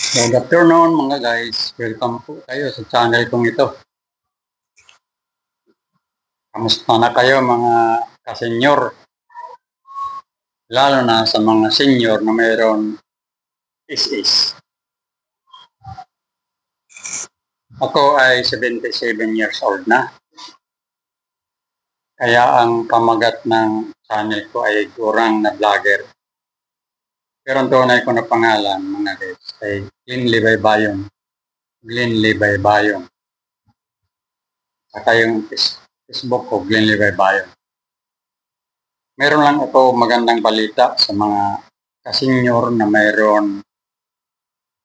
Good afternoon mga guys. Welcome po kayo sa channel kong ito. Kamusta na kayo mga kasenyor? Lalo na sa mga senior na mayroon is. Ako ay 77 years old na. Kaya ang pamagat ng channel ko ay Gurang na Vlogger. Pero ang tunay ko na pangalan mga guys ay Glenn Libaybayon. Glenn Libaybayon. Saka yung Facebook ko, Glenn Libaybayon. Meron lang ako magandang balita sa mga kasenyor na mayroon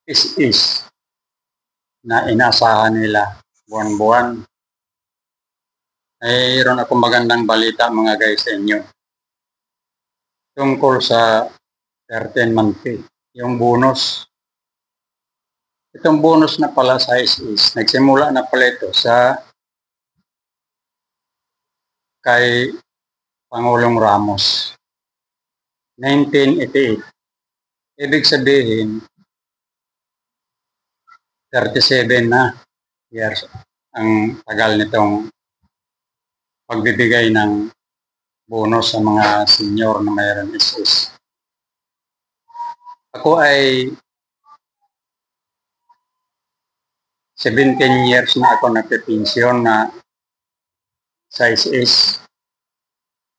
is na inaasahan nila buwan-buwan. Mayroon ako magandang balita mga guys sa inyo. Tungkol sa 13-month pay, yung bonus. Itong bonus na pala sa is nagsimula na pala ito sa kay Pangulong Ramos. 1988. Ibig sabihin, 37 na years ang tagal nitong pagbibigay ng bonus sa mga senior na mayroon is. Ako ay 17 years na ako nagpipensyon na sa is.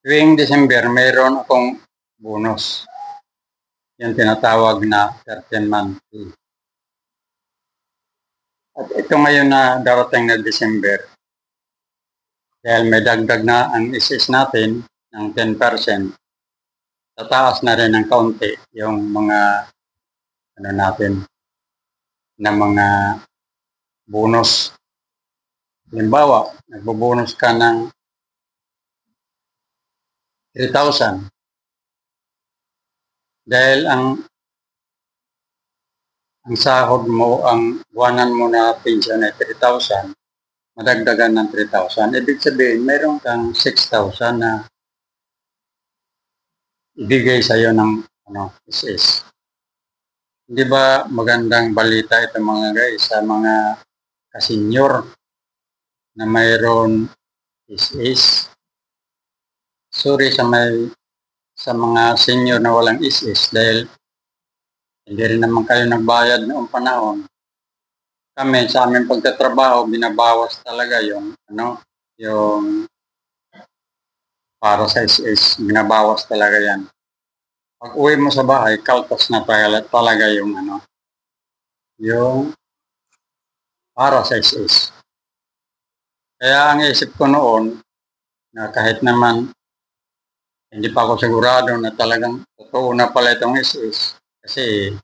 Tuwing December, mayroon akong bonus. Yung tinatawag na 13-month pay. At ito ngayon na darating na December, dahil may dagdag na ang is natin ng 10%, tataas na rin ng kaunti yung mga natin na mga bonus. Halimbawa, nagbobonus ka ng 3,000. Dahil ang sahod mo, ang buwanan mo na pensyon ay 3,000, madagdagan ng 3,000. Ibig sabihin, mayroon kang 6,000 na ibigay sa iyo ng is. Di ba magandang balita ito mga guys sa mga kasenyor na mayroon is. Sorry sa mga senior na walang is dahil hindi rin naman kayo nagbayad noong panahon. Kami sa aming pagtatrabaho, binabawas talaga yung yung para sa is, binabawas talaga yan. Pag uwi mo sa bahay, kaltas na talaga yung yung para sa is. Kaya ang isip ko noon, na kahit naman hindi pa ako sigurado na talagang totoo na pala itong is, kasi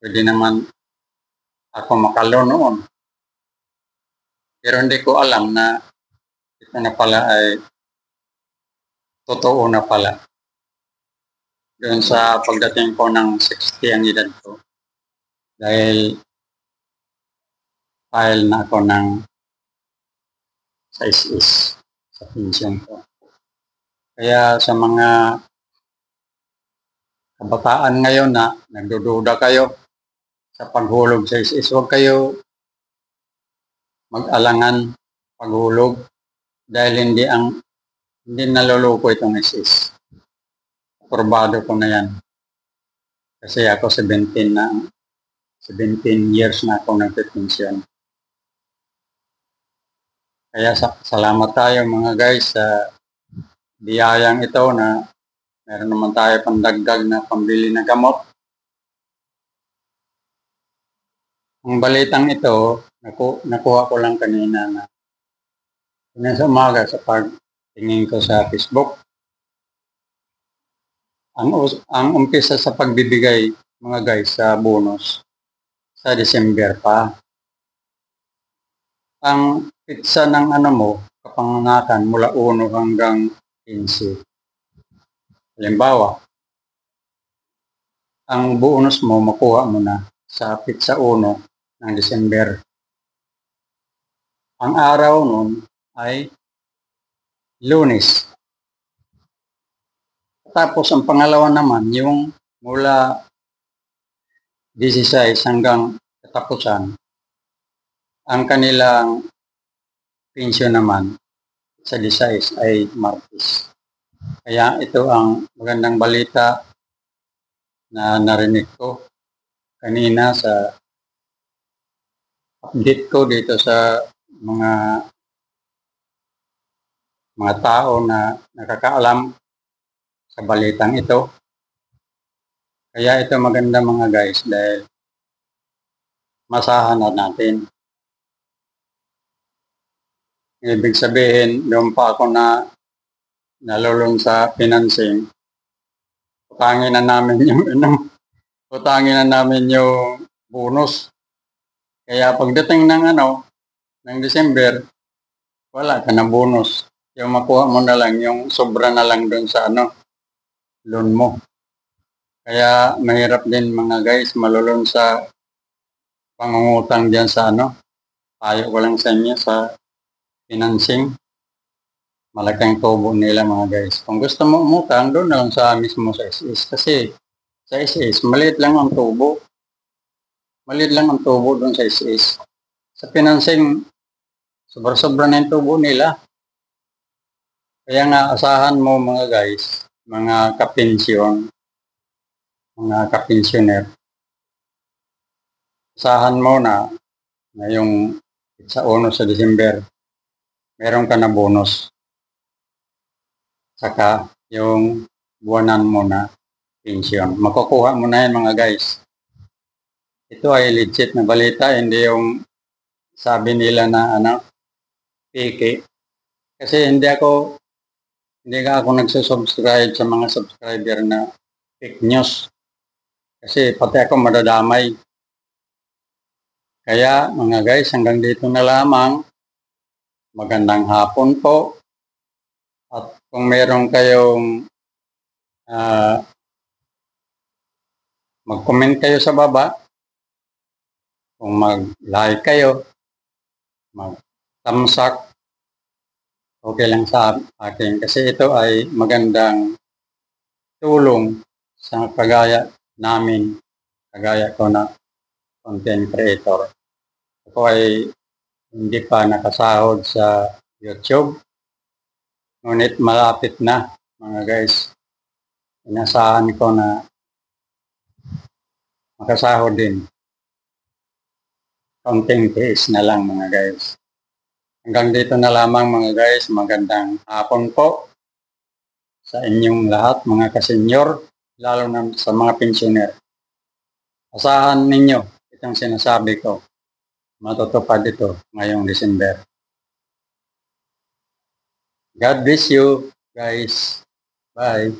pwede naman ako makalo noon. Pero hindi ko alam na ito na pala ay totoo na pala. Doon sa pagdating ko ng 60 ang edad ko. Dahil file na ako ng sa is sa pension ko. Kaya sa mga kabataan ngayon na nagdududa kayo sa paghulog sa is, huwag kayo mag-alangan paghulog dahil hindi naluloko itong is. Probado ko na yan. Kasi ako 17 years na ako nagpipensyon. Kaya salamat tayo mga guys sa biyayang ito na meron naman tayo pandagdag na pambili ng gamot. Ang balitang ito, nakuha ko lang kanina na sa umaga sa pagtingin ko sa Facebook. Ang umpisa sa pagbibigay mga guys sa bonus sa December pa. Ang pitsa ng kapanganakan mula 1 hanggang 15. Halimbawa, ang bonus mo makuha mo na sa pitsa 1 ng December. Ang araw nun ay Lunes. Tapos ang pangalawa naman, yung mula 16 hanggang katapusan, ang kanilang pensyon naman sa 16 ay Martes. Kaya ito ang magandang balita na narinig ko kanina sa update ko dito sa mga tao na nakakaalam sa balitang ito. Kaya ito maganda mga guys dahil masahan na natin. Ibig sabihin, doon pa ako na nalulong sa financing. Utangin na namin yung utangin na namin yung bonus. Kaya pagdating ng December, wala ka na bonus. Yung makuha mo na lang, yung sobra na lang doon sa loan mo. Kaya mahirap din mga guys, malulon sa pangungutang diyan sa payo ko lang sa inyo sa financing. Malaking tubo nila mga guys. Kung gusto mo umutang, doon na lang sa mismo sa SS. Kasi sa SS, maliit lang ang tubo. Maliit lang ang tubo doon sa SS. Sa financing, sobra-sobra na yung tubo nila. Kaya nga, asahan mo mga guys, mga kapensyon, mga kapensyoner, asahan mo na ngayong sa 1 sa December, meron ka na bonus. Saka yung buwanan mo na pensyon. Makukuha mo na yan mga guys. Ito ay legit na balita, hindi yung sabi nila na fake. Kasi hindi ka ako nagsusubscribe sa mga subscriber na fake news. Kasi pati ako madadamay. Kaya mga guys, hanggang dito na lamang. Magandang hapon po. At kung meron kayong mag-comment kayo sa baba. Kung mag-like kayo, mag-thumbs up, okay lang sa akin. Kasi ito ay magandang tulong sa kagaya namin, kagaya ko na content creator. Ako ay hindi pa nakasahod sa YouTube. Ngunit malapit na mga guys. Inasahan ko na makasahod din. Konting tiis na lang mga guys. Hanggang dito na lamang mga guys. Magandang hapon po sa inyong lahat mga kasenyor, lalo na sa mga pensioner. Asahan ninyo itong sinasabi ko. Matutupad ito ngayong December. God bless you guys. Bye.